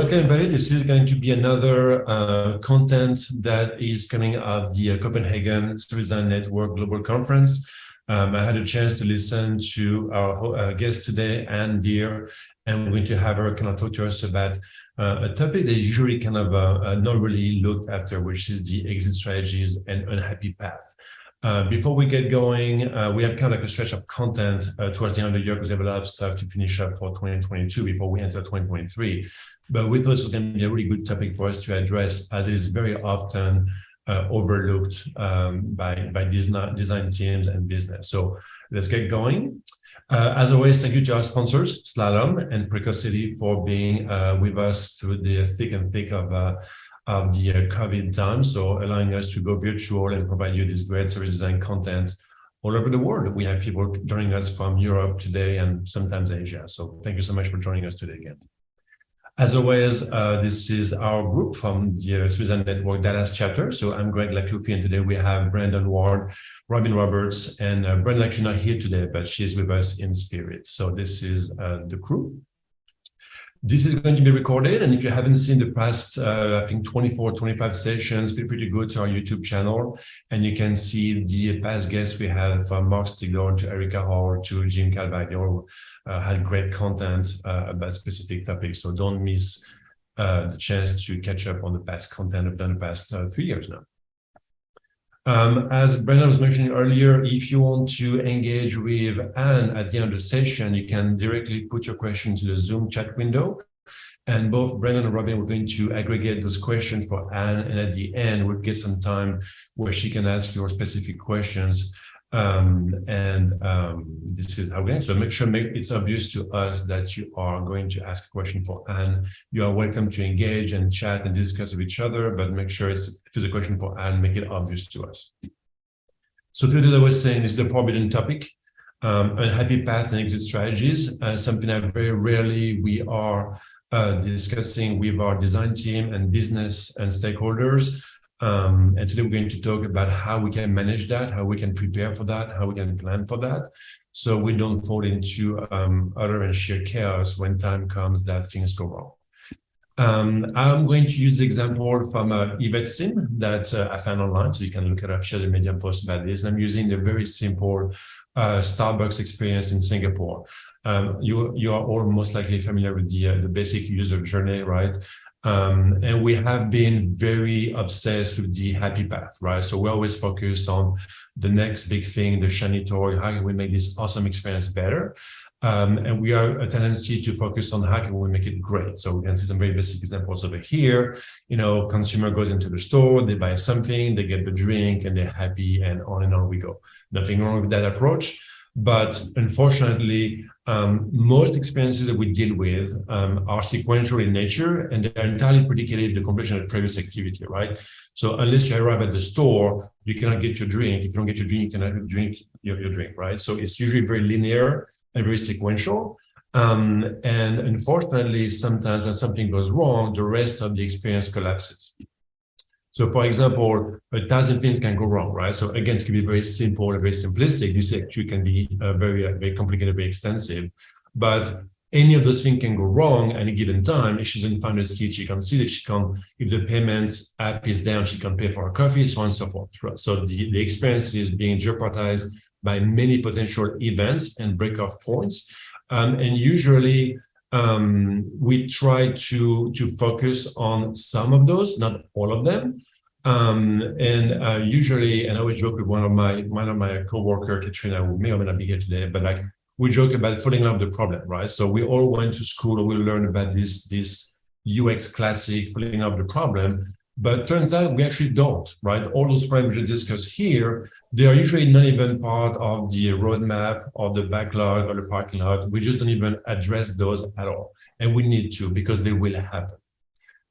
Welcome everybody. This is going to be another content that is coming out of the Copenhagen Suicide Network Global Conference. I had a chance to listen to our guest today, Dhir, and we're going to have her kind of talk to us about a topic that is usually kind of not really looked after, which is the exit strategies and unhappy path. Before we get going, we have kind of like a stretch of content towards the end of the year because we have a lot of stuff to finish up for 2022 before we enter 2023. But we thought it was going to be a really good topic for us to address, as it is very often overlooked by design teams and business. So let's get going. As always, thank you to our sponsors, Slalom and Precocity, for being with us through the thick and thick of the COVID time, so allowing us to go virtual and provide you this great service design content all over the world. We have people joining us from Europe today and sometimes Asia. So thank you so much for joining us today again. As always, this is our group from the Suicide Network Dallas chapter. So I'm Greg Lacloufi, and today we have Brandon Ward, Robin Roberts, and Brandon actually not here today, but she's with us in spirit. So this is the crew. This is going to be recorded, and if you haven't seen the past, I think 24, 25 sessions, feel free to go to our YouTube channel, and you can see the past guests we had, from Mark Stigler to Erica Hall to Jim Calvario, had great content about specific topics. So don't miss the chance to catch up on the past content I've done the past 3 years now. As Brendan was mentioning earlier, if you want to engage with Anne at the end of the session, you can directly put your question to the Zoom chat window. And both Brendan and Robin, we're going to aggregate those questions for Anne. And at the end, we'll get some time where she can ask your specific questions. This is how we're going. So make sure it's obvious to us that you are going to ask a question for Anne. You are welcome to engage and chat and discuss with each other, but make sure if it's a question for Anne, make it obvious to us. So today, I was saying, this is a forbidden topic, unhappy path and exit strategies, something that very rarely we are discussing with our design team and business and stakeholders. And today we're going to talk about how we can manage that, how we can prepare for that, how we can plan for that, so we don't fall into utter and sheer chaos when time comes that things go wrong. I'm going to use the example from Yvette Sim that I found online, so you can look it up, share the Medium post about this. I'm using the very simple Starbucks experience in Singapore. You are all most likely familiar with the basic user journey, right? And we have been very obsessed with the happy path, right? So we always focus on the next big thing, the shiny toy, how can we make this awesome experience better? And we are a tendency to focus on how can we make it great. So we can see some very basic examples over here. You know, consumer goes into the store, they buy something, they get the drink, and they're happy, and on we go. Nothing wrong with that approach. But unfortunately, most experiences that we deal with are sequential in nature, and they're entirely predicated on the completion of previous activity, right? So unless you arrive at the store, you cannot get your drink. If you don't get your drink, you cannot drink your drink, right? So it's usually very linear and very sequential. And unfortunately, sometimes when something goes wrong, the rest of the experience collapses. So, for example, 1,000 things can go wrong, right? So again, it can be very simple and very simplistic. This actually can be very complicated, very extensive. But any of those things can go wrong at any given time. If she doesn't find a seat, she can't sit. If the payment app is down, she can't pay for her coffee, so on and so forth. Right? So the experience is being jeopardized by many potential events and break-off points. And usually, we try to focus on some of those, not all of them. Usually, and I always joke with one of my coworker, Katrina, who may or may not be here today, but like we joke about falling in love with the problem, right? So we all went to school, we learned about this UX classic, falling in love with the problem. But turns out we actually don't, right? All those problems we discuss here, they are usually not even part of the roadmap or the backlog or the parking lot. We just don't even address those at all. And we need to, because they will happen.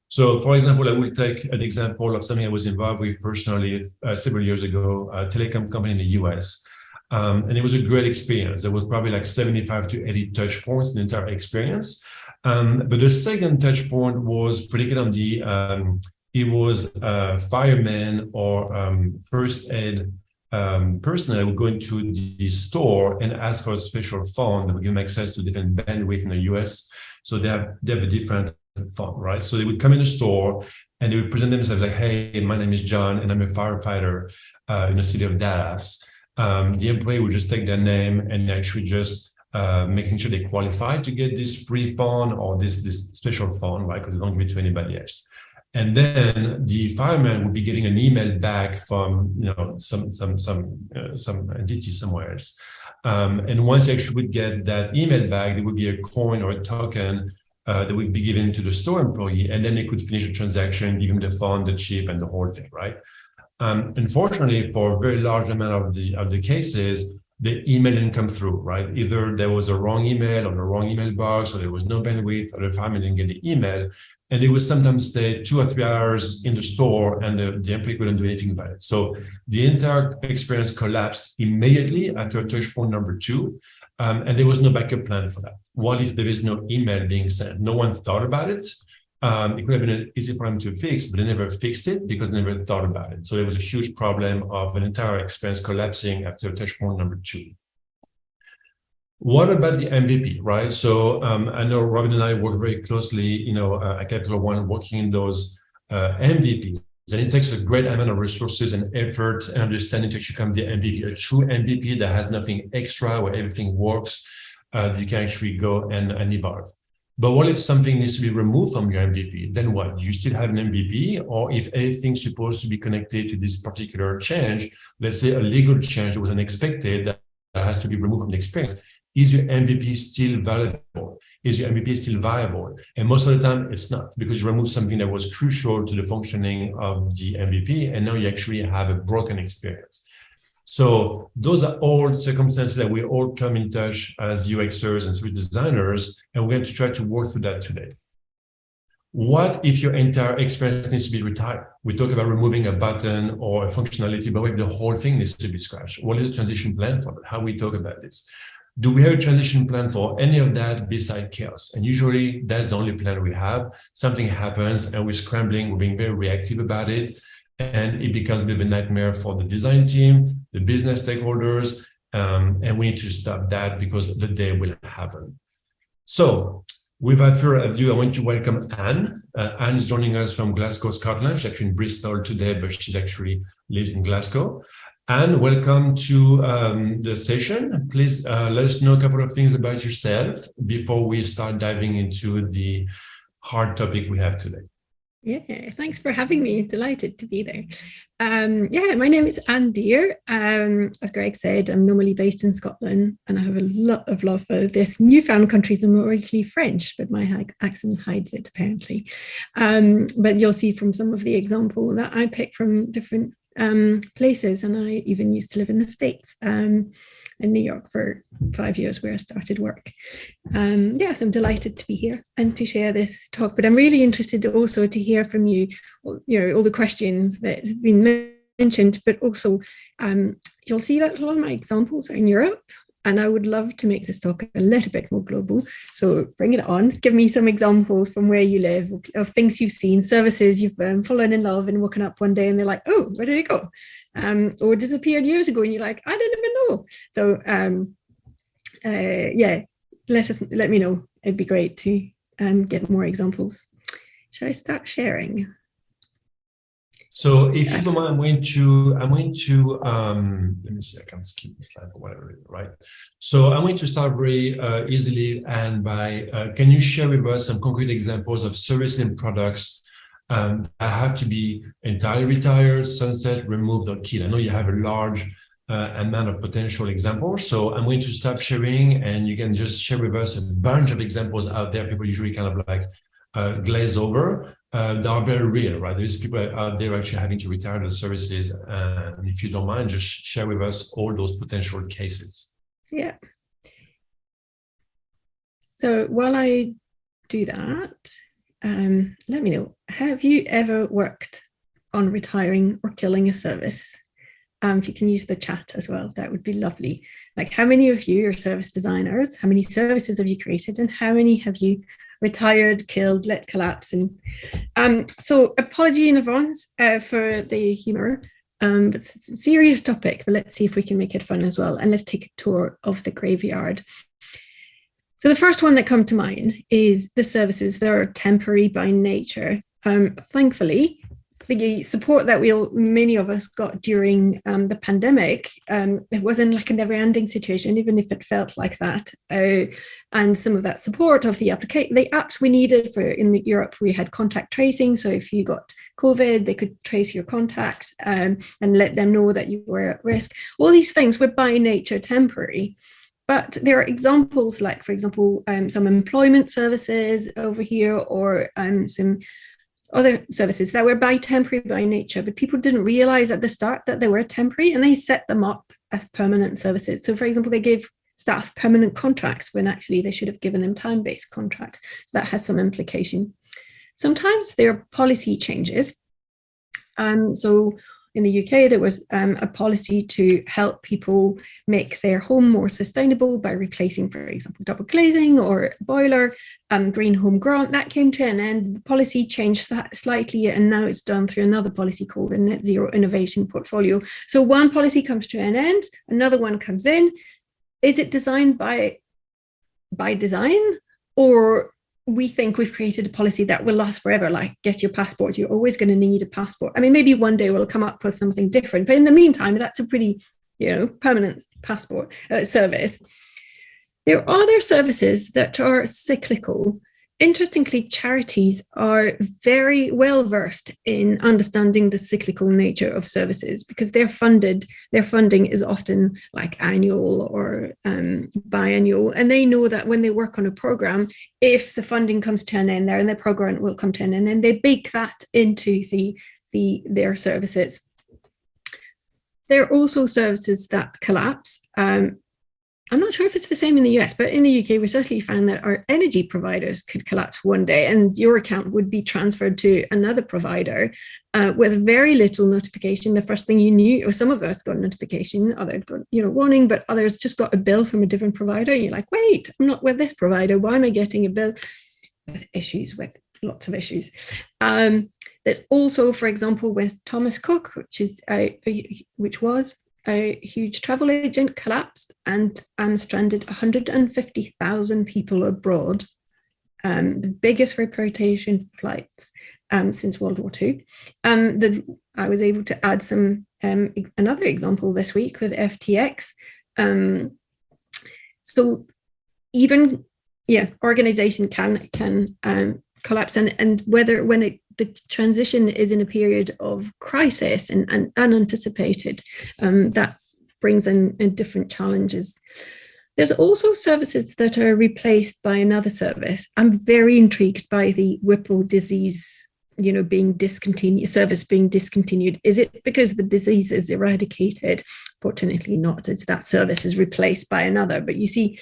So for example, I will take an example of something I was involved with personally several years ago, a telecom company in the US. And it was a great experience. There was probably like 75 to 80 touch points in the entire experience. But the second touch point was predicated on the it was firemen or first aid personnel would go into the store and ask for a special phone that would give them access to different bandwidth in the US. So they have a different phone, right? So they would come in the store and they would present themselves like, hey, my name is John and I'm a firefighter in the city of Dallas. The employee would just take their name and actually just making sure they qualify to get this free phone or this special phone, right? Because they don't give it to anybody else. And then the fireman would be getting an email back from some entity somewhere else. And once they actually would get that email back, there would be a coin or a token that would be given to the store employee, and then they could finish the transaction, give him the phone, the chip, and the whole thing, right? Unfortunately, for a very large amount of the cases, the email didn't come through, right? Either there was a wrong email or the wrong email box, or there was no bandwidth, or the fireman didn't get the email. And it would sometimes stay 2 or 3 hours in the store and the employee couldn't do anything about it. So the entire experience collapsed immediately after touch point number 2. And there was no backup plan for that. What if there is no email being sent? No one thought about it. It could have been an easy problem to fix, but they never fixed it because they never thought about it. So there was a huge problem of an entire experience collapsing after touch point number 2. What about the MVP, right? So I know Robin and I work very closely, at Capital One, working in those MVPs. And it takes a great amount of resources and effort and understanding to actually become the MVP, a true MVP that has nothing extra, where everything works, you can actually go and evolve. But what if something needs to be removed from your MVP? Then what? Do you still have an MVP? Or if everything's supposed to be connected to this particular change, let's say a legal change that was unexpected that has to be removed from the experience, is your MVP still valuable? Is your MVP still viable? And most of the time, it's not, because you remove something that was crucial to the functioning of the MVP, and now you actually have a broken experience. So those are all circumstances that we all come in touch as UXers and service designers, and we're going to try to work through that today. What if your entire experience needs to be retired? We talk about removing a button or a functionality, but what if the whole thing needs to be scratched? What is the transition plan for that? How we talk about this? Do we have a transition plan for any of that beside chaos? And usually that's the only plan we have. Something happens and we're scrambling, we're being very reactive about it. And it becomes a bit of a nightmare for the design team, the business stakeholders, and we need to stop that because the day will happen. So without further ado, I want to welcome Anne. Anne is joining us from Glasgow, Scotland. She's actually in Bristol today, but she actually lives in Glasgow. Anne, welcome to the session. Please let us know a couple of things about yourself before we start diving into the hard topic we have today. Yeah, thanks for having me. Delighted to be there. My name is Anne Dhir. As Greg said, I'm normally based in Scotland, and I have a lot of love for this newfound country. I'm originally French, but my accent hides it apparently. But you'll see from some of the example that I pick from different places, and I even used to live in the States, in New York for 5 years, where I started work. So I'm delighted to be here and to share this talk, but I'm really interested also to hear from you, all the questions that have been mentioned, but also you'll see that a lot of my examples are in Europe, and I would love to make this talk a little bit more global. So bring it on. Give me some examples from where you live, of things you've seen, services you've fallen in love and woken up one day and they're like, oh, where did it go? Or disappeared years ago and you're like, I didn't even know. So let me know. It'd be great to get more examples. Shall I start sharing? So if you don't mind, I'm going to let me see, I can skip the slide or whatever, right? So I'm going to start very easily, and by, can you share with us some concrete examples of services and products that have to be entirely retired, sunset, removed, or killed? I know you have a large amount of potential examples, so I'm going to stop sharing, and you can just share with us a bunch of examples out there. People usually kind of like glaze over. That are very real, right? There's people out there actually having to retire the services. And if you don't mind, just share with us all those potential cases. Yeah. So while I do that, let me know, have you ever worked on retiring or killing a service? If you can use the chat as well, that would be lovely. Like, how many of you are service designers? How many services have you created? And how many have you retired, killed, let collapse? And so apology in advance for the humor, but it's a serious topic, but let's see if we can make it fun as well. And let's take a tour of the graveyard. So the first one that come to mind is the services that are temporary by nature. Thankfully, the support that many of us got during the pandemic, it wasn't like a never-ending situation, even if it felt like that. And some of that support of the apps we needed in Europe, we had contact tracing. So if you got COVID, they could trace your contacts and let them know that you were at risk. All these things were by nature temporary. But there are examples like, for example, some employment services over here, or some other services that were temporary by nature, but people didn't realize at the start that they were temporary, and they set them up as permanent services. So for example, they gave staff permanent contracts when actually they should have given them time-based contracts. So that has some implication. Sometimes there are policy changes. So in the UK, there was a policy to help people make their home more sustainable by replacing, for example, double glazing or boiler, green home grant. That came to an end. The policy changed slightly, and now it's done through another policy called the Net Zero Innovation Portfolio. So one policy comes to an end, another one comes in. Is it designed by design, or we think we've created a policy that will last forever, like get your passport, you're always going to need a passport. I mean, maybe one day we'll come up with something different, but in the meantime, that's a pretty, permanent passport service. There are other services that are cyclical. Interestingly, charities are very well versed in understanding the cyclical nature of services, because their funding is often like annual or biannual, and they know that when they work on a program, if the funding comes to an end there, and their program will come to an end, and they bake that into their services. There are also services that collapse. I'm not sure if it's the same in the US, but in the UK, we certainly found that our energy providers could collapse one day, and your account would be transferred to another provider with very little notification. The first thing you knew, or some of us got a notification, others got warning, but others just got a bill from a different provider. You're like, wait, I'm not with this provider. Why am I getting a bill? With lots of issues. There's also, for example, with Thomas Cook, which was a huge travel agent, collapsed and stranded 150,000 people abroad, the biggest repatriation flights since World War II. I was able to add another example this week with FTX. So even, organization can collapse, and when the transition is in a period of crisis and unanticipated, that brings in different challenges. There's also services that are replaced by another service. I'm very intrigued by the Whipple disease, being discontinued, service being discontinued. Is it because the disease is eradicated? Fortunately not. It's that service is replaced by another. But you see,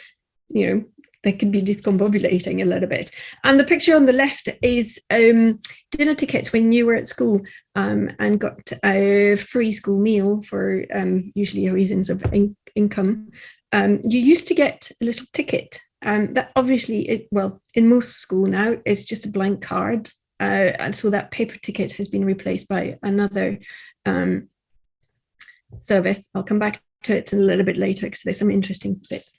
they can be discombobulating a little bit. And the picture on the left is dinner tickets when you were at school and got a free school meal for usually reasons of income. You used to get a little ticket that obviously, in most school now, it's just a blank card. And so that paper ticket has been replaced by another service. I'll come back to it a little bit later because there's some interesting bits.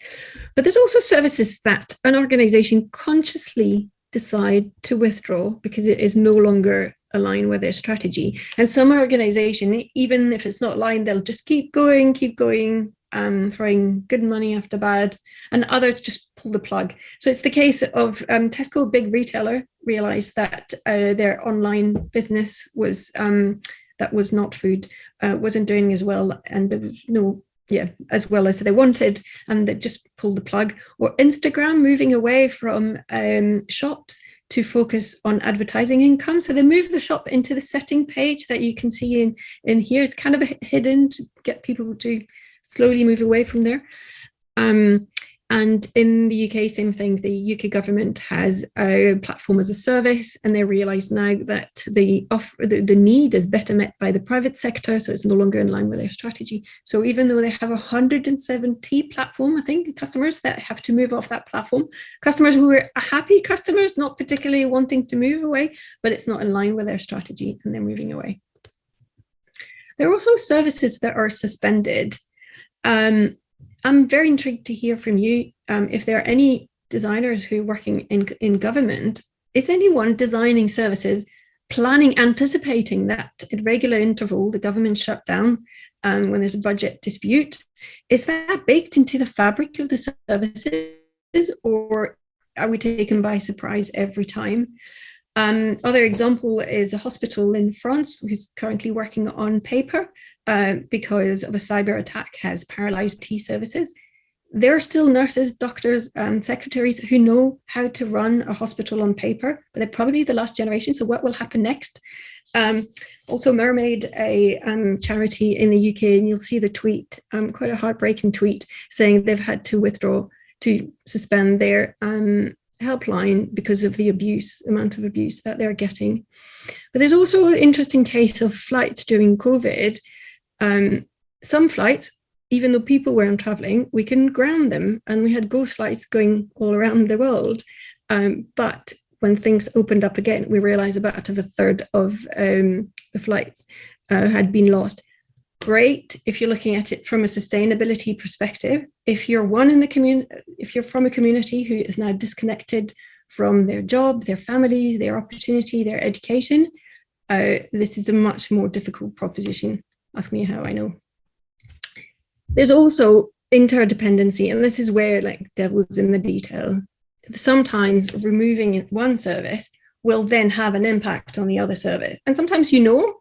But there's also services that an organization consciously decide to withdraw because it is no longer aligned with their strategy. And some organization, even if it's not aligned, they'll just keep going, throwing good money after bad, and others just pull the plug. So it's the case of Tesco, big retailer, realized that their online business was that was not food, wasn't doing as well, and there was as well as they wanted, and they just pulled the plug. Or Instagram moving away from shops to focus on advertising income. So they moved the shop into the setting page that you can see in here. It's kind of hidden to get people to slowly move away from there. And in the UK, same thing. The UK government has a platform as a service, and they realise now that the need is better met by the private sector, so it's no longer in line with their strategy. So even though they have 170 platform, I think, customers that have to move off that platform, customers who are happy customers, not particularly wanting to move away, but it's not in line with their strategy, and they're moving away. There are also services that are suspended. I'm very intrigued to hear from you if there are any designers who are working in government, is anyone designing services, planning, anticipating that at regular interval, the government shut down when there's a budget dispute? Is that baked into the fabric of the services, or are we taken by surprise every time? Other example is a hospital in France who's currently working on paper because of a cyber attack has paralyzed T services. There are still nurses, doctors, secretaries who know how to run a hospital on paper, but they're probably the last generation. So what will happen next? Also, Mermaid, a charity in the UK, and you'll see the tweet, quite a heartbreaking tweet, saying they've had to suspend their helpline because of the amount of abuse that they're getting. But there's also an interesting case of flights during COVID. Some flights, even though people weren't traveling, we can ground them, and we had ghost flights going all around the world. But when things opened up again, we realized about a third of the flights had been lost. Great if you're looking at it from a sustainability perspective. If you're if you're from a community who is now disconnected from their job, their families, their opportunity, their education, this is a much more difficult proposition. Ask me how I know. There's also interdependency, and this is where like devil's in the detail. Sometimes removing one service will then have an impact on the other service. And sometimes you know,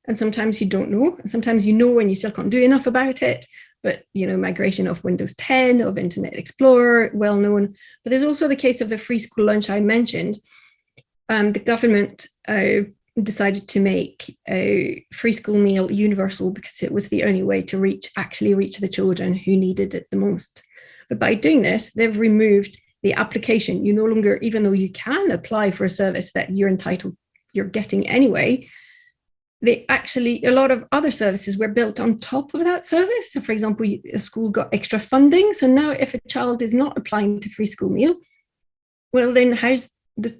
and sometimes you don't know. And sometimes you know and you still can't do enough about it. But, you know, migration of Windows 10, of Internet Explorer, well known. But there's also the case of the free school lunch I mentioned. The government decided to make a free school meal universal because it was the only way to actually reach the children who needed it the most. But by doing this, they've removed the application. You no longer, even though you can apply for a service that you're getting anyway, a lot of other services were built on top of that service. So for example, a school got extra funding. So now if a child is not applying to free school meal, well, then how's the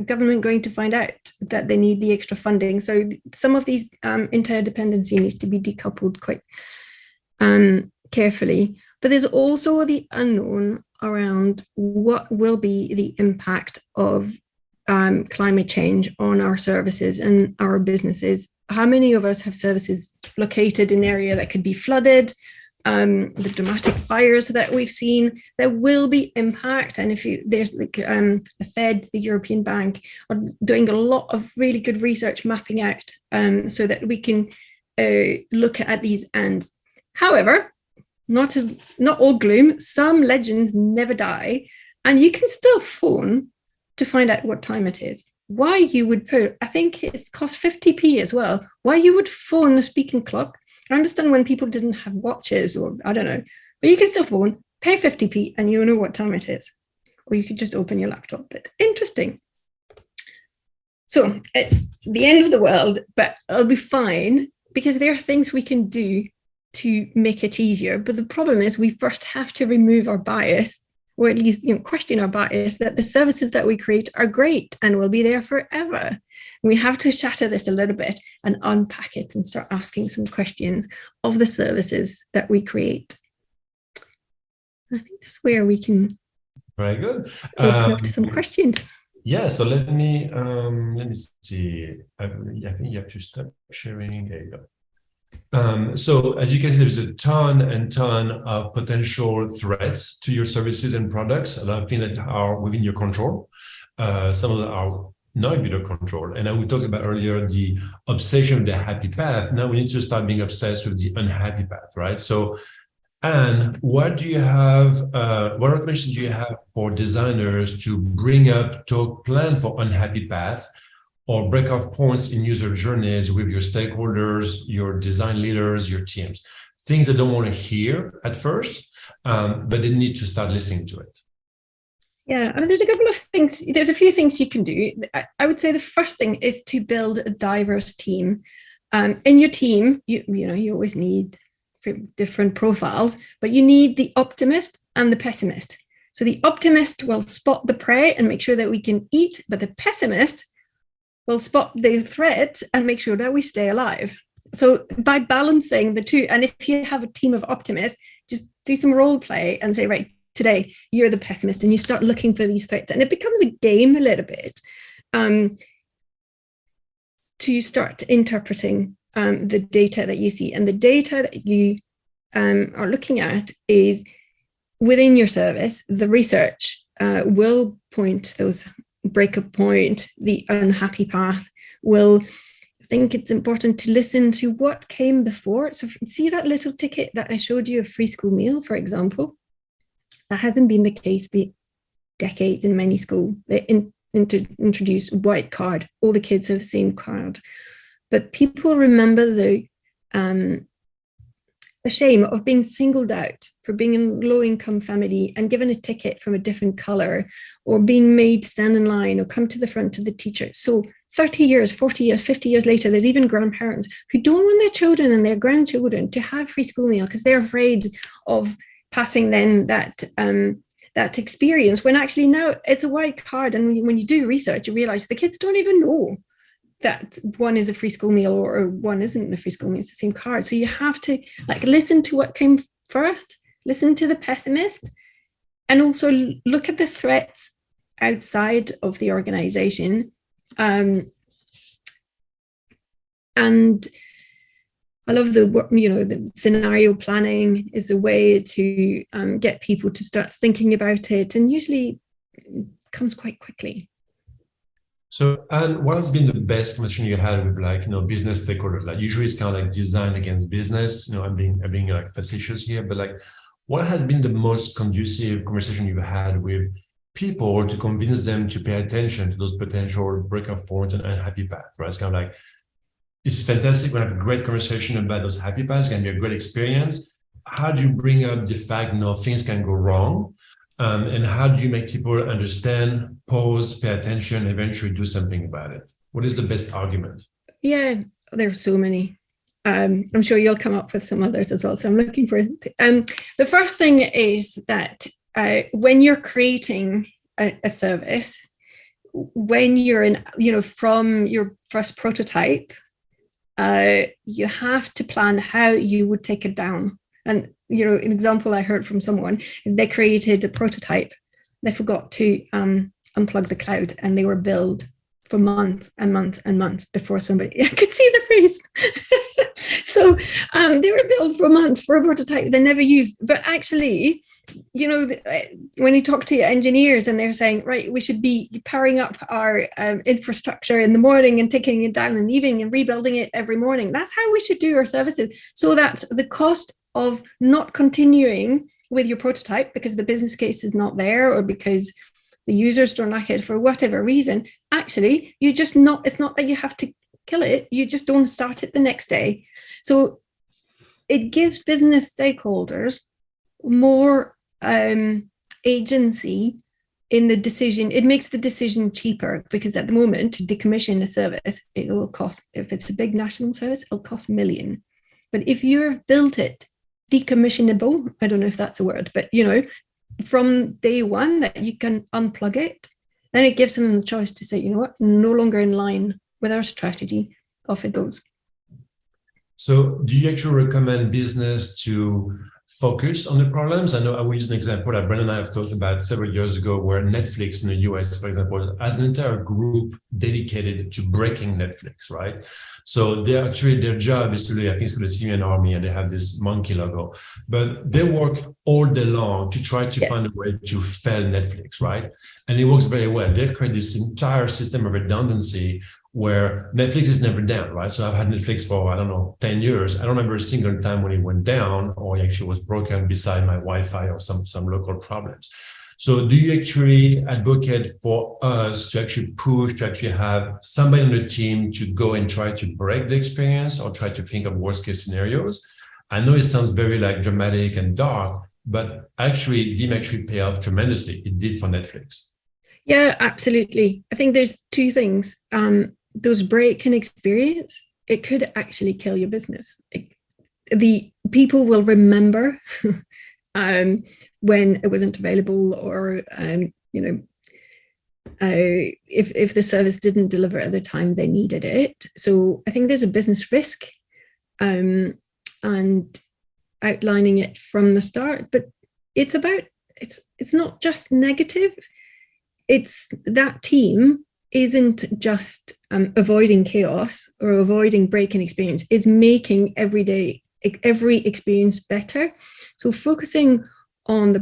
government going to find out that they need the extra funding? So some of these interdependency needs to be decoupled quite carefully. But there's also the unknown around what will be the impact of climate change on our services and our businesses. How many of us have services located in an area that could be flooded? The dramatic fires that we've seen, there will be impact. And there's like the Fed, the European Bank are doing a lot of really good research mapping out so that we can look at these ends. However, not all gloom. Some legends never die, and you can still phone to find out what time it is. Why you would put, I think it's cost 50p as well, why you would phone the speaking clock. I understand when people didn't have watches, or I don't know, but you can still phone, pay 50p, and you know what time it is. Or you could just open your laptop. But interesting. So it's the end of the world, but it'll be fine because there are things we can do to make it easier. But the problem is we first have to remove our bias, or at least question our bias that the services that we create are great and will be there forever. We have to shatter this a little bit and unpack it and start asking some questions of the services that we create. I think that's where we can very good open up to some questions. Yeah, so let me see. I think you have to stop sharing. There you go. So as you can see, there's a ton of potential threats to your services and products. A lot of things that are within your control. Some of them are not within your control. And we talked about earlier the obsession with the happy path. Now we need to start being obsessed with the unhappy path, right? So, Anne, what do you have? What recommendations do you have for designers to bring up, to plan for unhappy path, or break-off points in user journeys with your stakeholders, your design leaders, your teams? Things they don't want to hear at first, but they need to start listening to it. Yeah, I mean, there's a couple of things. There's a few things you can do. I would say the first thing is to build a diverse team. In your team, you always need different profiles, but you need the optimist and the pessimist. So the optimist will spot the prey and make sure that we can eat, but the pessimist will spot the threat and make sure that we stay alive. So by balancing the two, and if you have a team of optimists, just do some role play and say, right, today you're the pessimist, and you start looking for these threats, and it becomes a game a little bit, to start interpreting the data that you see. And the data that you are looking at is within your service. The research will point to those breakup point, the unhappy path, will think it's important to listen to what came before. So see that little ticket that I showed you, a free school meal, for example. That hasn't been the case for decades in many schools. They introduced white card. All the kids have the same card. But people remember the shame of being singled out for being in a low-income family and given a ticket from a different color, or being made stand in line or come to the front of the teacher. So 30 years, 40 years, 50 years later, there's even grandparents who don't want their children and their grandchildren to have free school meal because they're afraid of passing then that experience, when actually now it's a white card. And when you do research, you realize the kids don't even know that one is a free school meal or one isn't the free school meal. It's the same card. So you have to listen to what came first, listen to the pessimist, and also look at the threats outside of the organization. And I love the scenario planning is a way to get people to start thinking about it, and usually it comes quite quickly. So, and what has been the best conversation you had with business stakeholders? Usually it's kind of design against business. I'm being facetious here, but what has been the most conducive conversation you've had with people to convince them to pay attention to those potential breakoff points and unhappy paths? Right? It's kind of it's fantastic when I have a great conversation about those happy paths. It can be a great experience. How do you bring up the fact things can go wrong? And how do you make people understand, pause, pay attention, eventually do something about it? What is the best argument? Yeah, there's so many. I'm sure you'll come up with some others as well. So I'm looking for the first thing is that when you're creating a service, when you're in, from your first prototype, you have to plan how you would take it down. And, an example I heard from someone, they created a prototype. They forgot to unplug the cloud, and they were billed for months and months and months before I could see the face. So they were billed for months for a prototype they never used. But actually, when you talk to engineers and they're saying, right, we should be powering up our infrastructure in the morning and taking it down in the evening and rebuilding it every morning. That's how we should do our services, so that the cost of not continuing with your prototype because the business case is not there, or because the users don't like it for whatever reason, actually, it's not that you have to kill it, you just don't start it the next day. So it gives business stakeholders more agency in the decision. It makes the decision cheaper, because at the moment, to decommission a service, it will cost, if it's a big national service, it'll cost $1 million. But if you've built it decommissionable, I don't know if that's a word, but from day one that you can unplug it, then it gives them the choice to say, you know what, no longer in line with our strategy, off it goes. So do you actually recommend business to focus on the problems? I know I will use an example that Brandon and I have talked about several years ago, where Netflix in the US, for example, has an entire group dedicated to breaking Netflix, right? So their job is to, I think it's called the Syrian army, and they have this monkey logo, but they work all day long to try to find a way to fail Netflix, right? And it works very well. They've created this entire system of redundancy where Netflix is never down, right? So I've had Netflix for, 10 years. I don't remember a single time when it went down or it actually was broken beside my Wi-Fi or some local problems. So do you actually advocate for us to actually push, to actually have somebody on the team to go and try to break the experience or try to think of worst case scenarios? I know it sounds very dramatic and dark, but actually it did actually pay off tremendously. It did for Netflix. Yeah, absolutely. I think there's two things. Those break-in experience, it could actually kill your business. The people will remember when it wasn't available, or if the service didn't deliver at the time they needed it. So I think there's a business risk, and outlining it from the start. But it's about it's not just negative. It's that team isn't just avoiding chaos or avoiding break-in experience, is making every experience better. So focusing on the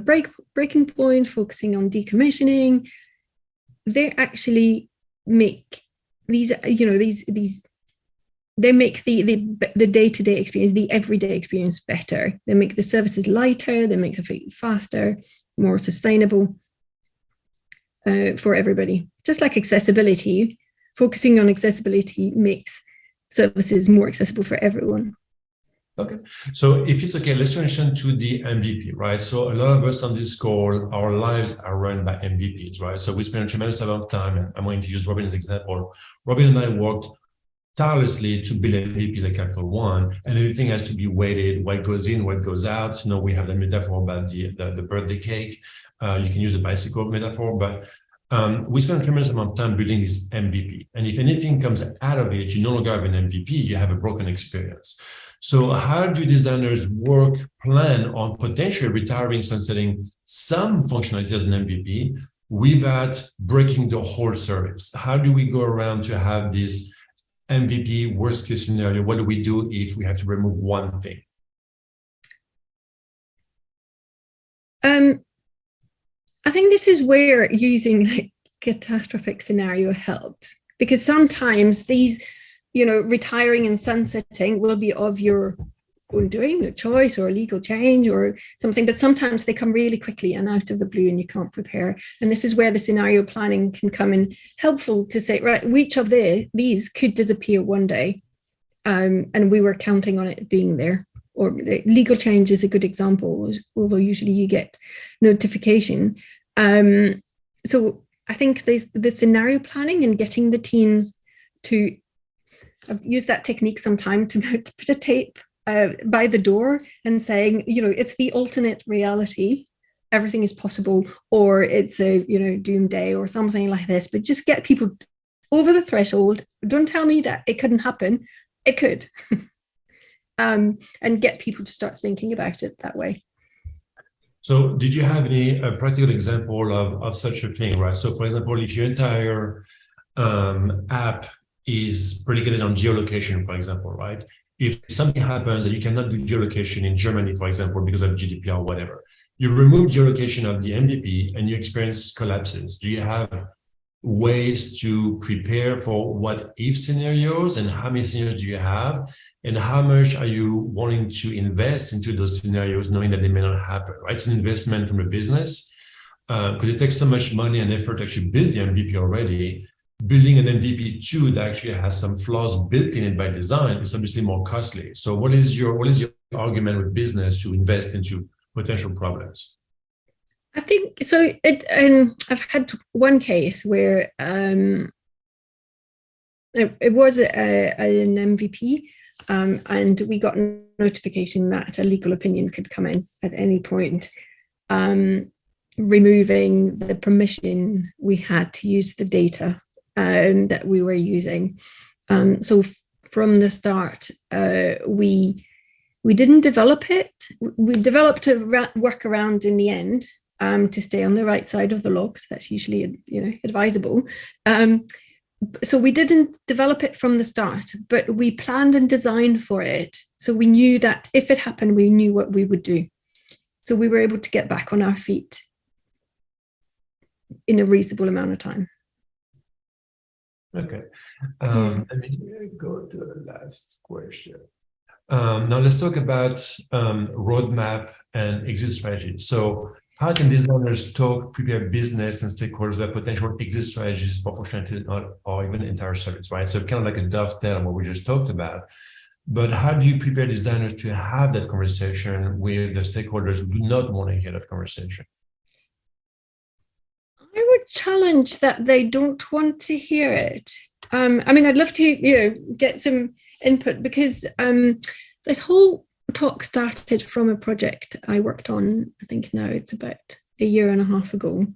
breaking point, focusing on decommissioning, they actually make these, they make the day-to-day experience, the everyday experience better. They make the services lighter, they make them faster, more sustainable for everybody. Just like accessibility, focusing on accessibility makes services more accessible for everyone. Okay, so if it's okay, let's transition to the MVP, right? So a lot of us on this call, our lives are run by MVPs, right? So we spend a tremendous amount of time, and I'm going to use Robin as an example. Robin and I worked tirelessly to build MVPs at Capital One, and everything has to be weighted, what goes in, what goes out. You know, we have the metaphor about the birthday cake. You can use the bicycle metaphor, but we spend a tremendous amount of time building this MVP. And if anything comes out of it, you no longer have an MVP, you have a broken experience. So how do designers plan on potentially retiring, sunsetting some functionality as an MVP without breaking the whole service? How do we go around to have this MVP worst case scenario? What do we do if we have to remove one thing? I think this is where using like catastrophic scenario helps, because sometimes these, retiring and sunsetting will be of your own doing, a choice or a legal change or something, but sometimes they come really quickly and out of the blue and you can't prepare. And this is where the scenario planning can come in helpful to say, right, which of these could disappear one day? And we were counting on it being there. Or legal change is a good example, although usually you get notification. So I think the scenario planning and getting the teams to, I've used that technique sometime to put a tape by the door and saying, it's the alternate reality. Everything is possible, or it's a, doomsday or something like this, but just get people over the threshold. Don't tell me that it couldn't happen. It could. And get people to start thinking about it that way. So did you have any practical example of such a thing, right? So for example, if your entire app is predicated on geolocation, for example, right? If something happens that you cannot do geolocation in Germany, for example, because of GDPR or whatever, you remove geolocation of the MVP and you experience collapses. Do you have ways to prepare for what if scenarios, and how many scenarios do you have, and how much are you wanting to invest into those scenarios knowing that they may not happen, right? It's an investment from a business because it takes so much money and effort to actually build the MVP already. Building an MVP too that actually has some flaws built in it by design is obviously more costly. So what is your argument with business to invest into potential problems? I think so. I've had one case where it was an MVP, and we got a notification that a legal opinion could come in at any point, removing the permission we had to use the data that we were using. So from the start, we didn't develop it. We developed a workaround in the end. To stay on the right side of the law, because that's usually, advisable. So we didn't develop it from the start, but we planned and designed for it. So we knew that if it happened, we knew what we would do. So we were able to get back on our feet in a reasonable amount of time. Okay. Let me go to the last question. Now let's talk about roadmap and exit strategy. So how can designers prepare business and stakeholders about potential exit strategies for functionality or even entire service, right? So kind of like a dovetail on what we just talked about. But how do you prepare designers to have that conversation with the stakeholders who do not want to hear that conversation? I would challenge that they don't want to hear it. I'd love to, get some input, because this whole talk started from a project I worked on. I think now it's about a year ago,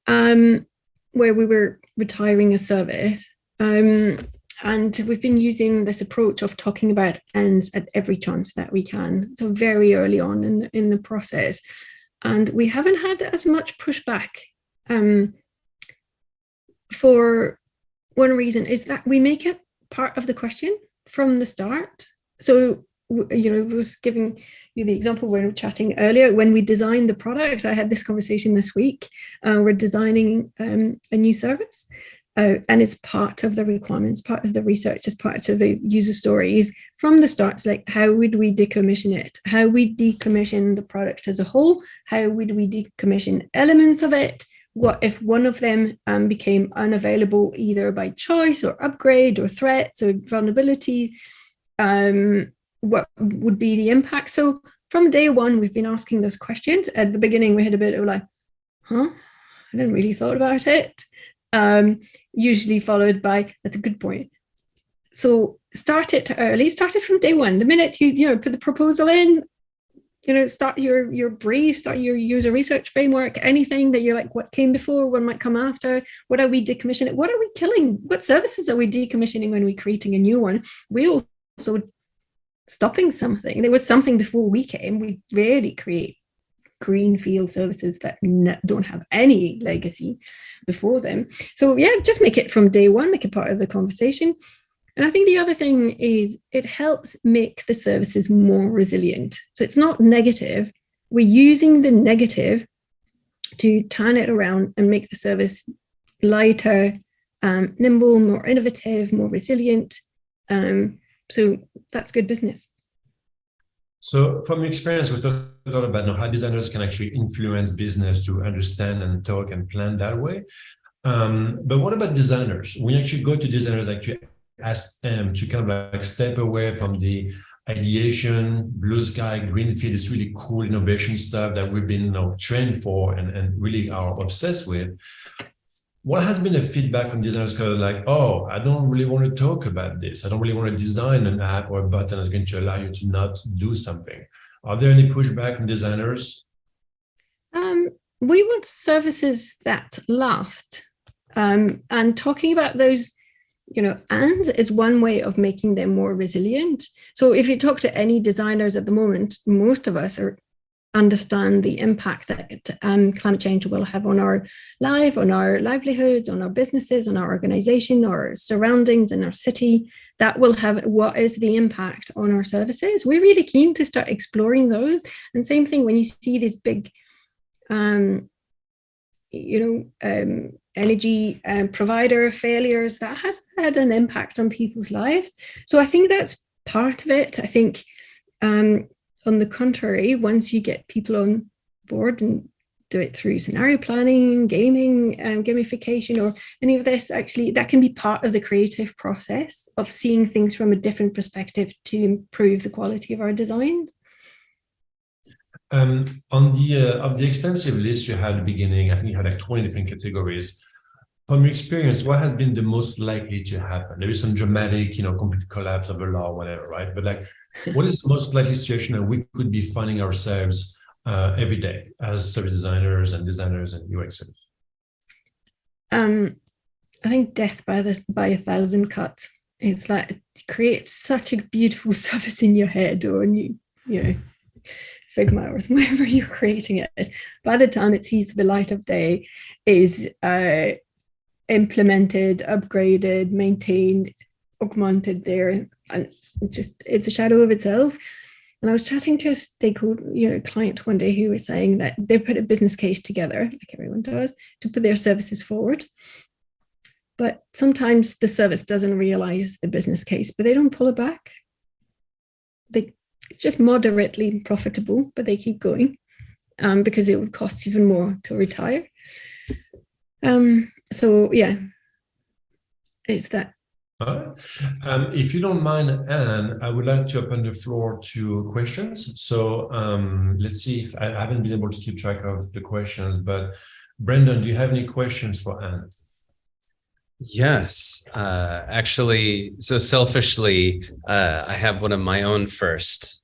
where we were retiring a service. And we've been using this approach of talking about ends at every chance that we can. So very early on in the process. And we haven't had as much pushback. For one reason is that we make it part of the question from the start. So, I was giving you the example when we were chatting earlier. When we designed the product, I had this conversation this week. We're designing a new service. And it's part of the requirements, part of the research, as part of the user stories from the start. It's like, how would we decommission it? How we decommission the product as a whole? How would we decommission elements of it? What if one of them became unavailable either by choice or upgrade or threats or vulnerabilities? What would be the impact? So from day one, we've been asking those questions. At the beginning, we had a bit of like, I hadn't really thought about it. Usually followed by, that's a good point. So start it early, start it from day one. The minute you put the proposal in, start your brief, start your user research framework, anything that you're like, what came before, what might come after, what are we decommissioning, what are we killing, what services are we decommissioning when we're creating a new one? We also stopping something. There was something before we came. We rarely create greenfield services that don't have any legacy before them. So yeah, just make it from day one, make it part of the conversation. And I think the other thing is it helps make the services more resilient. So it's not negative. We're using the negative to turn it around and make the service lighter, nimble, more innovative, more resilient. So that's good business. So from your experience, we talked a lot about how designers can actually influence business to understand and talk and plan that way. But what about designers? When you actually go to designers, actually ask them to kind of like step away from the ideation, blue sky, green field, this really cool innovation stuff that we've been trained for and really are obsessed with. What has been the feedback from designers kind of like, oh, I don't really want to talk about this. I don't really want to design an app or a button that's going to allow you to not do something. Are there any pushback from designers? We want services that last. And talking about those, and is one way of making them more resilient. So if you talk to any designers at the moment, most of us understand the impact that climate change will have on our life, on our livelihoods, on our businesses, on our organization, our surroundings in our city. That will have, what is the impact on our services? We're really keen to start exploring those. And same thing when you see these big, energy provider failures, that has had an impact on people's lives. So I think that's part of it. I think on the contrary, once you get people on board and do it through scenario planning, gaming, gamification, or any of this, actually, that can be part of the creative process of seeing things from a different perspective to improve the quality of our designs. On the of the extensive list you had at the beginning, I think you had like 20 different categories. From your experience, what has been the most likely to happen? There is some dramatic, complete collapse of a law or whatever, right? But like, what is the most likely situation that we could be finding ourselves every day as service designers and UXers? I think death by 1,000 cuts. It's like it creates such a beautiful service in your head or in Figma or wherever you're creating it. By the time it sees the light of day, is implemented, upgraded, maintained, augmented there, and it's a shadow of itself. And I was chatting to a stakeholder, client one day who was saying that they put a business case together, like everyone does, to put their services forward. But sometimes the service doesn't realize the business case, but they don't pull it back. It's just moderately profitable, but they keep going because it would cost even more to retire. So yeah, it's that. If you don't mind, Anne, I would like to open the floor to questions. So let's see if I haven't been able to keep track of the questions, but Brendan, do you have any questions for Anne? Yes, actually, so selfishly, I have one of my own first.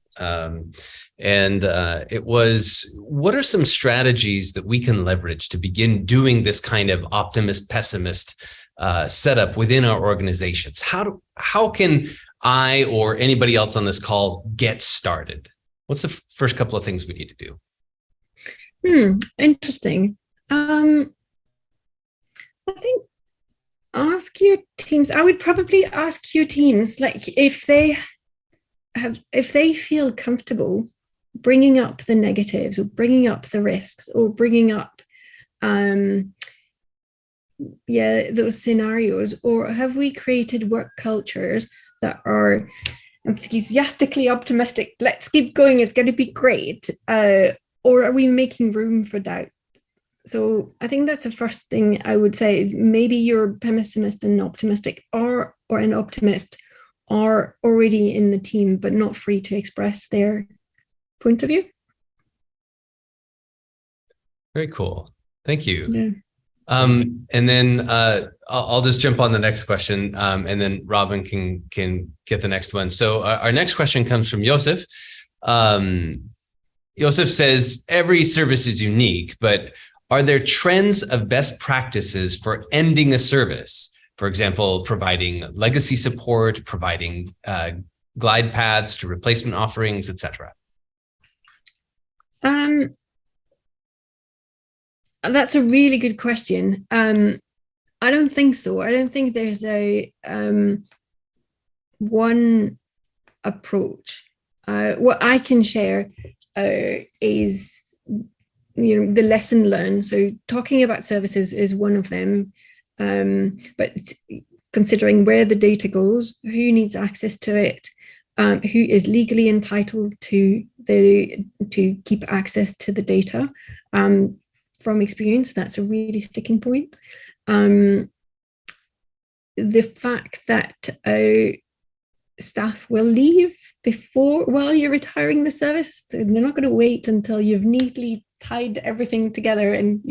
It was, what are some strategies that we can leverage to begin doing this kind of optimist pessimist setup within our organizations? How can I or anybody else on this call get started? What's the first couple of things we need to do? Interesting. I think ask your teams. I would probably ask your teams, like if they feel comfortable bringing up the negatives or bringing up the risks or bringing up those scenarios, or have we created work cultures that are enthusiastically optimistic, let's keep going, it's going to be great, or are we making room for doubt? So I think that's the first thing I would say, is maybe your pessimist and optimistic or an optimist are already in the team but not free to express their point of view. Very cool. Thank you. Yeah. And then I'll just jump on the next question, and then Robin can get the next one. So our next question comes from Joseph. Joseph says, every service is unique, but are there trends of best practices for ending a service? For example, providing legacy support, providing glide paths to replacement offerings, etc. That's a really good question. I don't think so. I don't think there's a one approach. What I can share is the lesson learned. So talking about services is one of them, but considering where the data goes, who needs access to it, who is legally entitled to keep access to the data. From experience, that's a really sticking point. The fact that staff will leave while you're retiring the service, they're not going to wait until you've neatly tied everything together and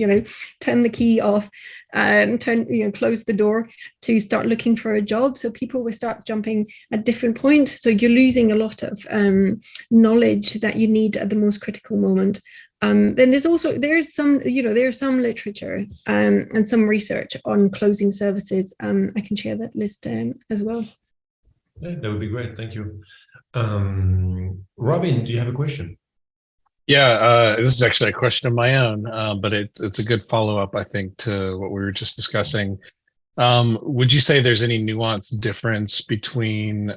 turn the key off and close the door to start looking for a job. So people will start jumping at different points. So you're losing a lot of knowledge that you need at the most critical moment. Then there's some literature and some research on closing services. I can share that list as well. Yeah, that would be great. Thank you. Robin, do you have a question? Yeah, this is actually a question of my own, but it's a good follow-up, I think, to what we were just discussing. Would you say there's any nuanced difference between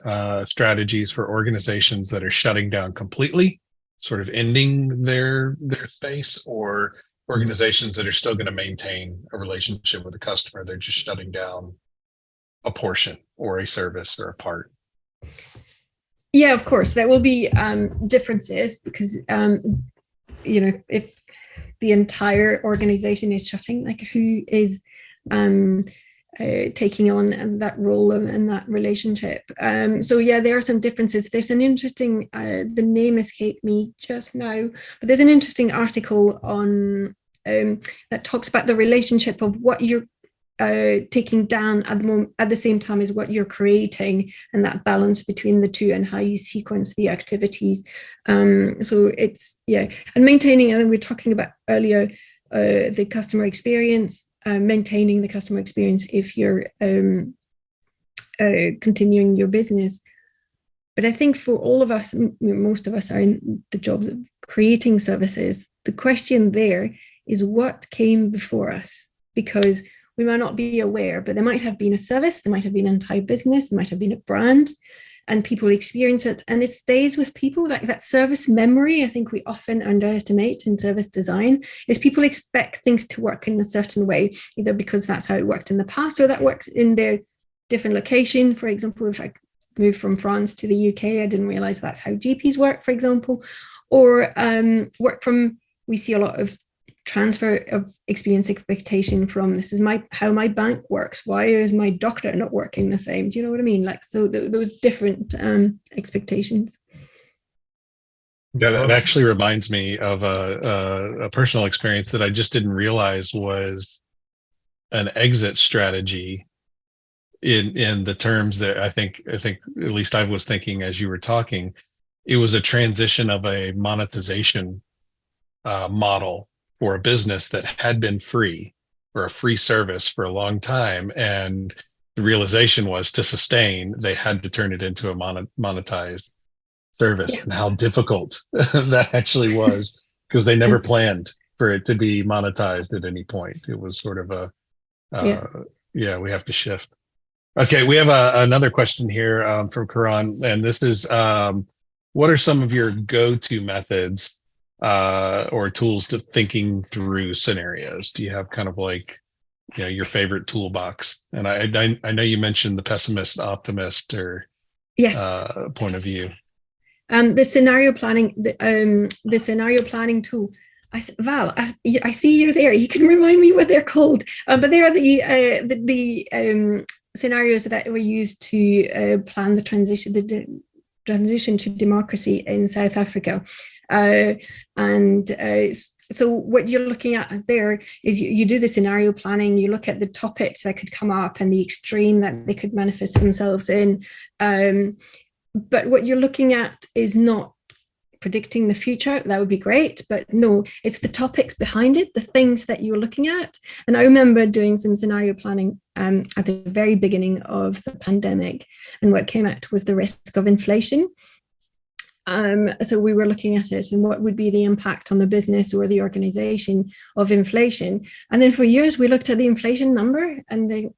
strategies for organizations that are shutting down completely, sort of ending their space, or organizations that are still going to maintain a relationship with the customer? They're just shutting down a portion or a service or a part. Yeah, of course, there will be differences because, if the entire organization is shutting, like who is taking on that role and that relationship. So yeah, there are some differences. There's an interesting, the name escaped me just now, but there's an interesting article on that talks about the relationship of what you're taking down at the same time as what you're creating, and that balance between the two and how you sequence the activities. So it's, and maintaining, and we were talking about earlier, the customer experience, maintaining the customer experience if you're continuing your business. But I think for all of us, most of us are in the jobs of creating services. The question there is what came before us, because we might not be aware, but there might have been a service, there might have been an entire business, there might have been a brand, and people experience it, and it stays with people. Like that service memory, I think we often underestimate in service design, is people expect things to work in a certain way, either because that's how it worked in the past or that works in their different location. For example, if I moved from France to the UK, I didn't realize that's how GPs work, for example, or we see a lot of transfer of experience expectation from, this is how my bank works, why is my doctor not working the same? Do you know what I mean? Like, so those different expectations. Yeah, that actually reminds me of a personal experience that I just didn't realize was an exit strategy in the terms that I think at least I was thinking as you were talking. It was a transition of a monetization model for a business that had been free, or a free service for a long time. And the realization was, to sustain, they had to turn it into a monetized service. And how difficult that actually was, because they never planned for it to be monetized at any point. It was sort of a, we have to shift. Okay, we have another question here from Karan, and this is, what are some of your go-to methods or tools to thinking through scenarios? Do you have kind of like, your favorite toolbox? And I know you mentioned the pessimist, optimist, or point of view. The scenario planning, the scenario planning tool. Val, I see you're there. You can remind me what they're called, but they are the scenarios that were used to plan the transition to democracy in South Africa, so what you're looking at there is you do the scenario planning. You look at the topics that could come up and the extreme that they could manifest themselves in. But what you're looking at is not predicting the future. That would be great, but no, it's the topics behind it, the things that you're looking at. And I remember doing some scenario planning at the very beginning of the pandemic, and what came out was the risk of inflation. So we were looking at it and what would be the impact on the business or the organization of inflation. And then for years we looked at the inflation number and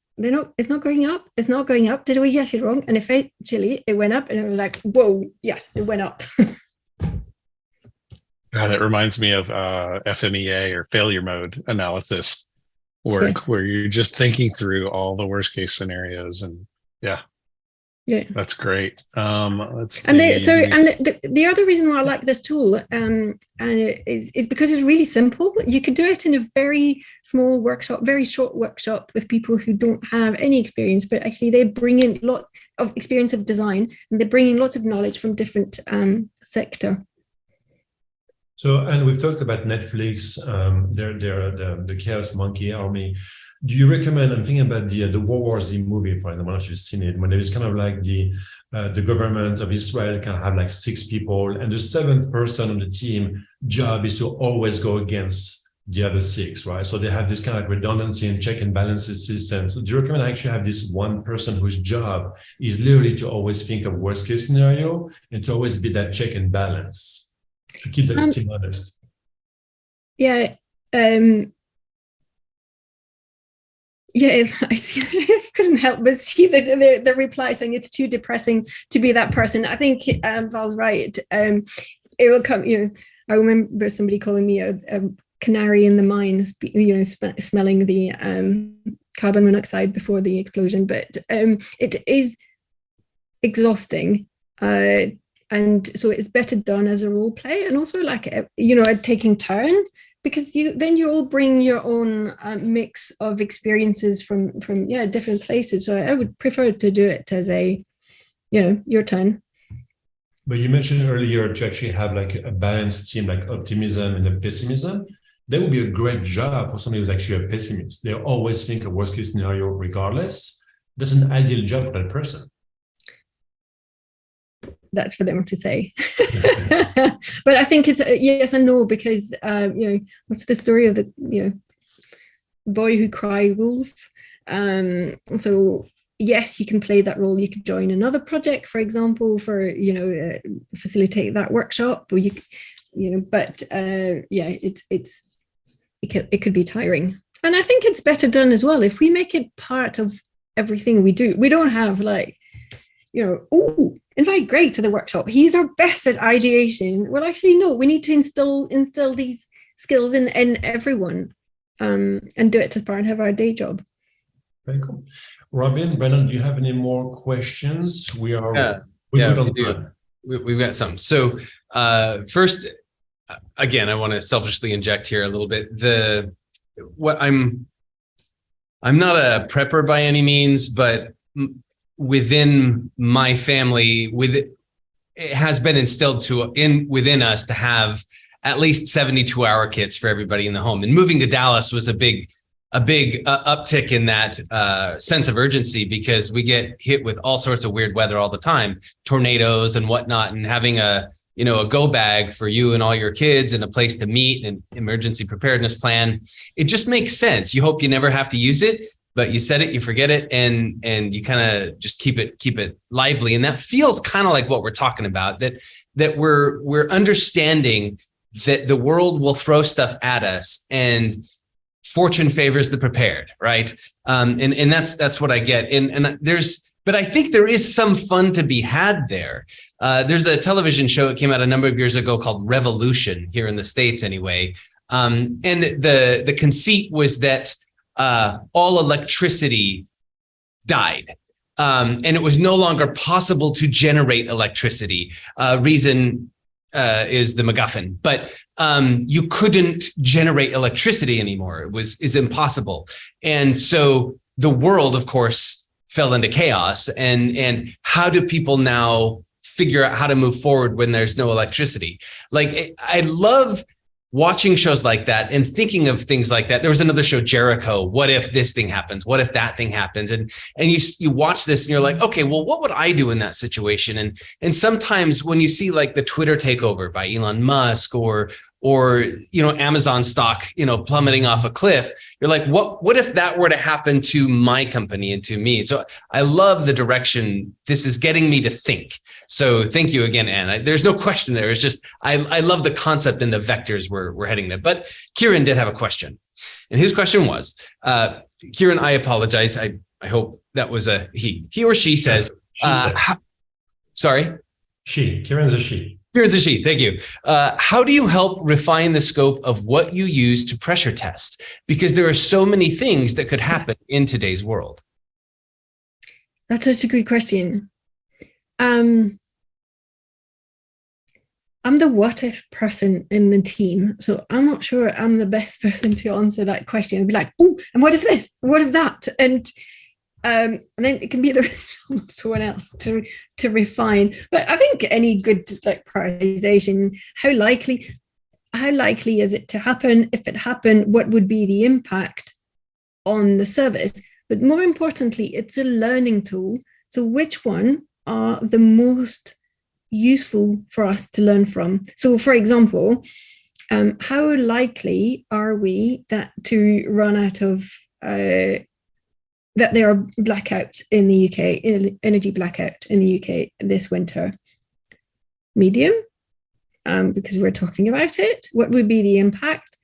it's not going up. It's not going up. Did we get it wrong? And eventually it went up, and it was like, whoa, yes, it went up. God, it reminds me of FMEA or failure mode analysis work, where you're just thinking through all the worst case scenarios. And that's great. The other reason why I like this tool is because it's really simple. You could do it in a very small workshop, very short workshop with people who don't have any experience, but actually they bring in a lot of experience of design, and they bring in lots of knowledge from different sector. So, and we've talked about Netflix, they're the Chaos Monkey Army. Do you recommend, I'm thinking about the World War Z movie, for example, I don't know if you've seen it, when there is kind of like the government of Israel can have like 6 people, and the 7th person on the team job is to always go against the other 6, right? So they have this kind of redundancy and check and balances system. So do you recommend I actually have this one person whose job is literally to always think of worst case scenario and to always be that check and balance to keep the team honest? I see. I couldn't help but see the reply saying it's too depressing to be that person. I think Val's right. It will come. I remember somebody calling me a canary in the mines. Smelling the carbon monoxide before the explosion. But it is exhausting, and so it's better done as a role play, and also like taking turns. Because you all bring your own mix of experiences from different places. So I would prefer to do it as your turn. But you mentioned earlier to actually have like a balanced team, like optimism and pessimism. That would be a great job for somebody who's actually a pessimist. They always think a worst case scenario regardless. That's an ideal job for that person. That's for them to say. But I think it's yes and no, because what's the story of the boy who cried wolf? So yes, you can play that role. You could join another project, for example, for facilitate that workshop, or it could be tiring. And I think it's better done as well if we make it part of everything we do. We don't have like, invite Greg to the workshop. He's our best at ideation. Well, actually, no, we need to instill these skills in everyone, and do it as part of our day job. Very cool. Robin, Brennan, do you have any more questions? We've got some. So first, again, I want to selfishly inject here a little bit. I'm not a prepper by any means, but within my family, it has been instilled within us to have at least 72-hour kits for everybody in the home. And moving to Dallas was a big uptick in that sense of urgency, because we get hit with all sorts of weird weather all the time, tornadoes and whatnot, and having a go bag for you and all your kids and a place to meet and emergency preparedness plan. It just makes sense. You hope you never have to use it, but you set it, you forget it, and you kind of just keep it lively. And that feels kind of like what we're talking about, that we're understanding that the world will throw stuff at us and fortune favors the prepared, right? And that's what I get. But I think there is some fun to be had there. There's a television show that came out a number of years ago called Revolution, here in the States anyway. And the conceit was that all electricity died. And it was no longer possible to generate electricity. Reason is the MacGuffin, but you couldn't generate electricity anymore. It is impossible. And so the world, of course, fell into chaos. And how do people now figure out how to move forward when there's no electricity? Like, I love watching shows like that and thinking of things like that. There was another show, Jericho. What if this thing happens? What if that thing happens? And you watch this and you're like, okay, well, what would I do in that situation? And sometimes when you see like the Twitter takeover by Elon Musk or Amazon stock, plummeting off a cliff, you're like, what if that were to happen to my company and to me? So I love the direction this is getting me to think. So thank you again, Anne. There's no question there. It's just, I love the concept and the vectors we're heading there. But Kieran did have a question. And his question was, Kieran, I apologize. I hope that was a he. He or she says, sorry? She. Kieran's a she. Here's a sheet. Thank you. How do you help refine the scope of what you use to pressure test? Because there are so many things that could happen in today's world. That's such a good question. I'm the what if person in the team, so I'm not sure I'm the best person to answer that question. I'd be like, oh, and what if this? What if that? And then it can be the someone else to refine. But I think any good prioritization, how likely is it to happen? If it happened, what would be the impact on the service? But more importantly, it's a learning tool. So which one are the most useful for us to learn from? So for example, how likely are we to run out of that there are blackouts in the UK, energy blackout in the UK this winter? Medium, because we're talking about it. What would be the impact?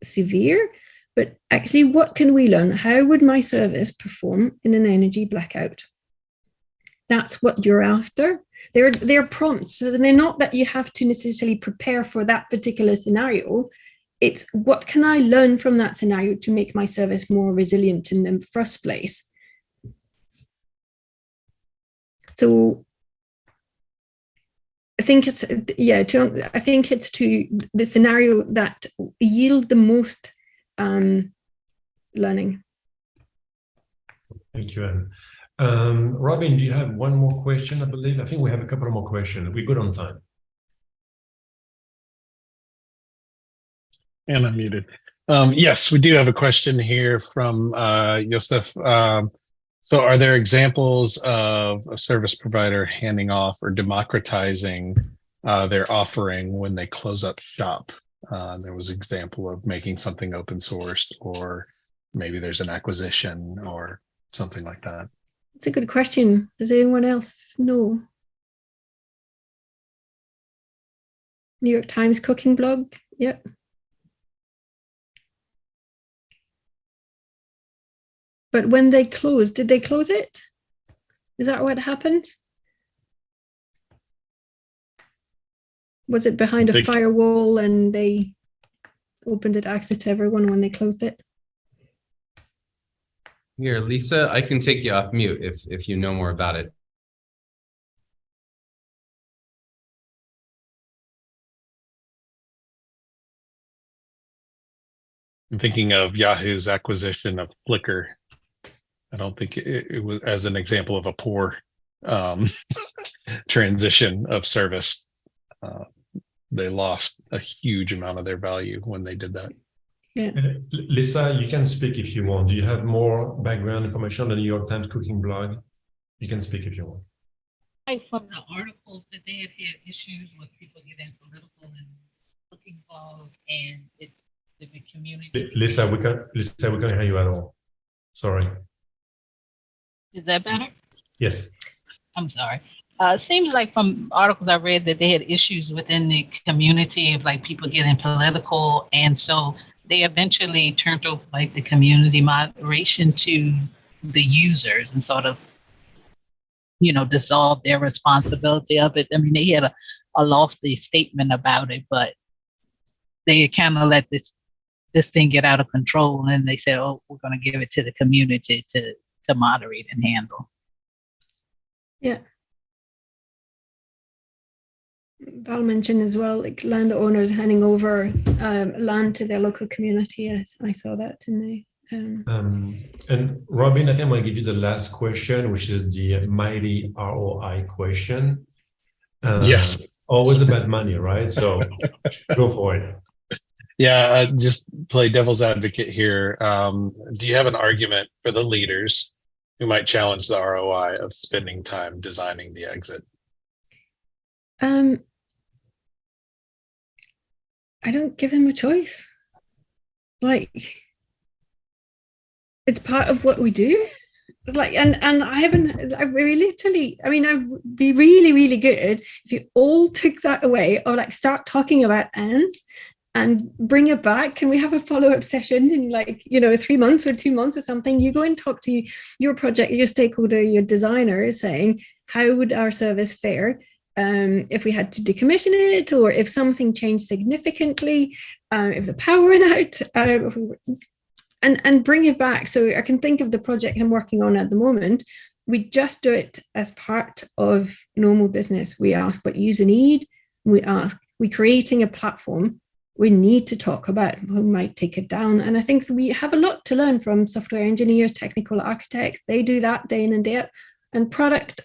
Severe. But actually, what can we learn? How would my service perform in an energy blackout? That's what you're after. They're prompts, so they're not that you have to necessarily prepare for that particular scenario. It's what can I learn from that scenario to make my service more resilient in the first place? So I think it's to the scenario that yield the most learning. Thank you, Anne. Robin, do you have one more question? I believe. I think we have a couple of more questions. We're good on time. And I'm muted. Yes, we do have a question here from Joseph. So are there examples of a service provider handing off or democratizing their offering when they close up shop? There was an example of making something open sourced, or maybe there's an acquisition or something like that. That's a good question. Does anyone else know? New York Times cooking blog? Yep. But when they closed, did they close it? Is that what happened? Was it behind a firewall and they opened it access to everyone when they closed it? Here, Lisa, I can take you off mute if you know more about it. I'm thinking of Yahoo's acquisition of Flickr. I don't think it was as an example of a poor transition of service. They lost a huge amount of their value when they did that. Yeah. Lisa, you can speak if you want. Do you have more background information on the New York Times cooking blog? You can speak if you want. From the articles that they had issues with people getting political and cooking blog, and the community. Lisa, we can't hear you at all. Sorry. Is that better? Yes. I'm sorry. It seems like from articles I read that they had issues within the community of like people getting political, and so they eventually turned over like the community moderation to the users and sort of, dissolve their responsibility of it. I mean, they had a lofty statement about it, but they kind of let this thing get out of control, and they said, "Oh, we're going to give it to the community to moderate and handle." Yeah. Val mentioned as well, like landowners handing over land to their local community. Yes, I saw that in the. And Robin, I think I'm going to give you the last question, which is the mighty ROI question. Yes. Always about money, right? So go for it. Yeah, just play devil's advocate here. Do you have an argument for the leaders who might challenge the ROI of spending time designing the exit? I don't give them a choice. Like, it's part of what we do. Like, and I'd be really, really good if you all took that away, or like start talking about ants and bring it back. Can we have a follow-up session in 3 months or 2 months or something? You go and talk to your project, your stakeholder, your designer, saying, how would our service fare if we had to decommission it, or if something changed significantly, if the power went out, and bring it back. So I can think of the project I'm working on at the moment. We just do it as part of normal business. We ask what user need. We're creating a platform. We need to talk about who might take it down. And I think we have a lot to learn from software engineers, technical architects. They do that day in and day out. And product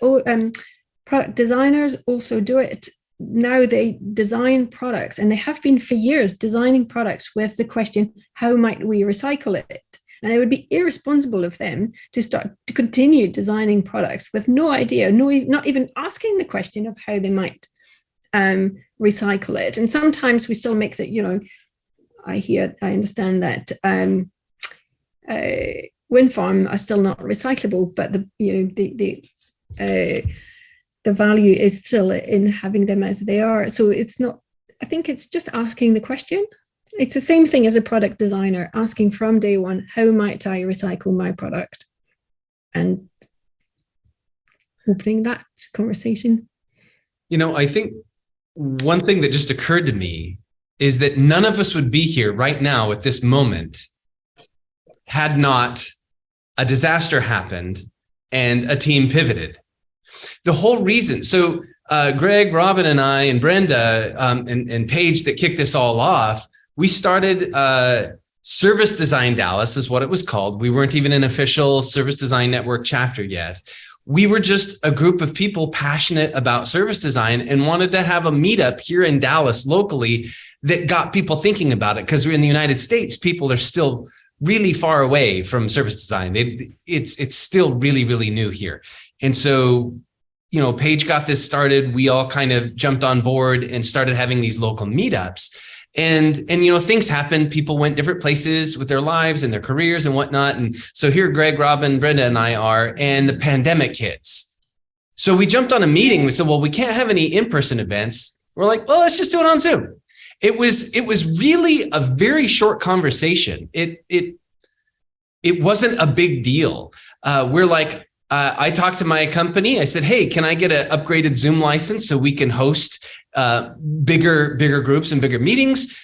designers also do it. Now they design products, and they have been for years designing products with the question, how might we recycle it? And it would be irresponsible of them to continue designing products with no idea, not even asking the question of how they might recycle it. And sometimes we still make that, I understand that wind farm are still not recyclable, but the value is still in having them as they are. So it's not, I think it's just asking the question. It's the same thing as a product designer, asking from day one, how might I recycle my product? And opening that conversation. I think one thing that just occurred to me is that none of us would be here right now at this moment had not a disaster happened and a team pivoted. The whole reason, so Greg, Robin, and I, and Brenda, and Paige that kicked this all off, we started Service Design Dallas is what it was called. We weren't even an official Service Design Network chapter yet. We were just a group of people passionate about service design and wanted to have a meetup here in Dallas locally that got people thinking about it, because we're in the United States, people are still really far away from service design. It's still really, really new here. And so, Paige got this started. We all kind of jumped on board and started having these local meetups. And things happened. People went different places with their lives and their careers and whatnot. And so here, Greg, Robin, Brenda, and I are, and the pandemic hits. So we jumped on a meeting. We said, well, we can't have any in-person events. We're like, well, let's just do it on Zoom. It was really a very short conversation. It wasn't a big deal. We're like, I talked to my company. I said, hey, can I get an upgraded Zoom license so we can host bigger groups and bigger meetings?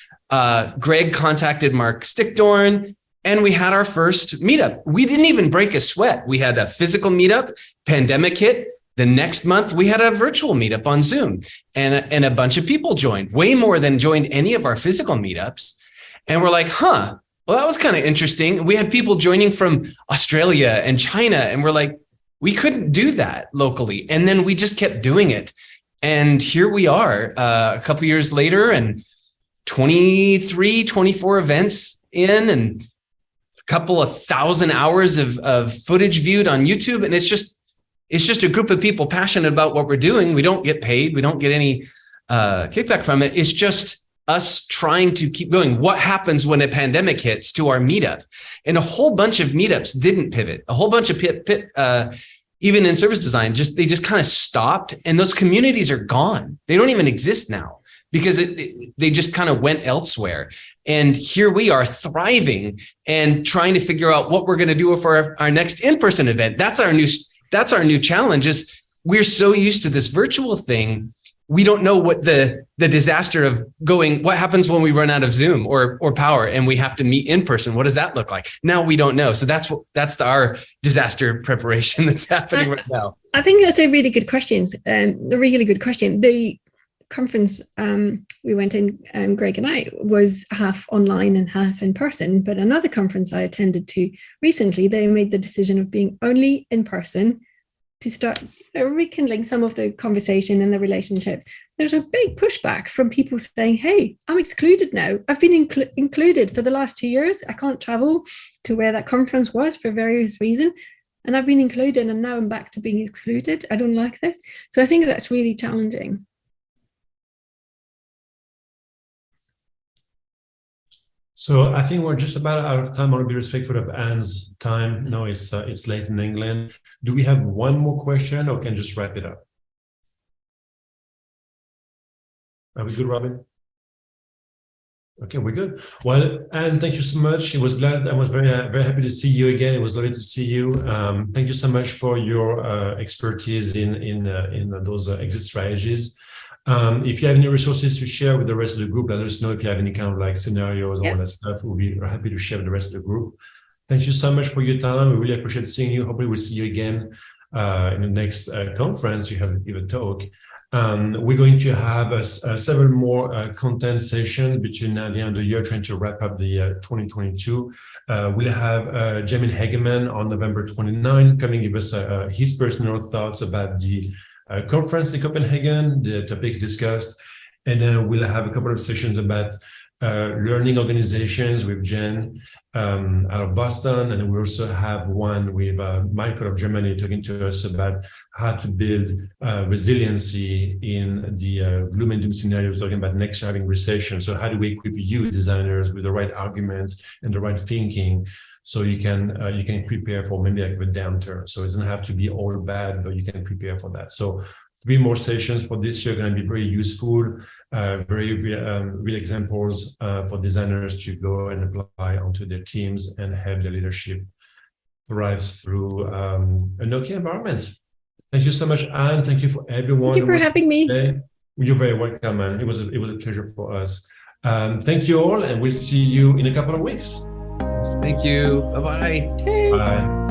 Greg contacted Mark Stickdorn, and we had our first meetup. We didn't even break a sweat. We had a physical meetup, pandemic hit. The next month, we had a virtual meetup on Zoom, and a bunch of people joined, way more than joined any of our physical meetups. And we're like, well, that was kind of interesting. We had people joining from Australia and China, and we're like, we couldn't do that locally. And then we just kept doing it. And here we are a couple of years later, and 24 events in, and a couple of 1,000 hours of footage viewed on YouTube. And it's just a group of people passionate about what we're doing. We don't get paid. We don't get any kickback from it. It's just us trying to keep going. What happens when a pandemic hits to our meetup? And a whole bunch of meetups didn't pivot. A whole bunch of even in service design, they just kind of stopped, and those communities are gone. They don't even exist now because they just kind of went elsewhere. And here we are thriving and trying to figure out what we're going to do for our next in-person event. That's our new challenge. Is we're so used to this virtual thing. We don't know what the disaster of what happens when we run out of Zoom or power and we have to meet in person. What does that look like? Now we don't know. So that's our disaster preparation that's happening right now. I think that's a really good question. A really good question. The conference we went in, Greg and I, was half online and half in person. But another conference I attended to recently, they made the decision of being only in person to start rekindling some of the conversation and the relationship. There's a big pushback from people saying, hey, I'm excluded now. I've been included for the last 2 years. I can't travel to where that conference was for various reasons. And I've been included and now I'm back to being excluded. I don't like this. So I think that's really challenging. So I think we're just about out of time. I want to be respectful of Anne's time. No, it's late in England. Do we have one more question, or can I just wrap it up? Are we good, Robin? Okay, we're good. Well, Anne, thank you so much. I was very, very happy to see you again. It was lovely to see you. Thank you so much for your expertise in those exit strategies. If you have any resources to share with the rest of the group, let us know. If you have any kind of like scenarios or all that stuff, we'll be happy to share with the rest of the group. Thank you so much for your time. We really appreciate seeing you. Hopefully we'll see you again in the next conference. You have a talk. We're going to have several more content sessions between now and the end of the year, trying to wrap up the 2022. We'll have Jamin Hageman on November 29 coming to give us his personal thoughts about the conference in Copenhagen, the topics discussed, and then we'll have a couple of sessions about learning organizations with Jen out of Boston, and we also have one with Michael of Germany talking to us about how to build resiliency in the gloom and doom scenarios, talking about next year having recession. So how do we equip you designers with the right arguments and the right thinking, so you can prepare for maybe like a downturn. So it doesn't have to be all bad, but you can prepare for that. So 3 more sessions for this year are going to be very useful, very real examples for designers to go and apply onto their teams and have their leadership thrive through an okay environment. Thank you so much, Anne. Thank you for everyone. Thank you for having me. You're very welcome, man. It was a pleasure for us. Thank you all, and we'll see you in a couple of weeks. Thank you. Bye-bye. Bye.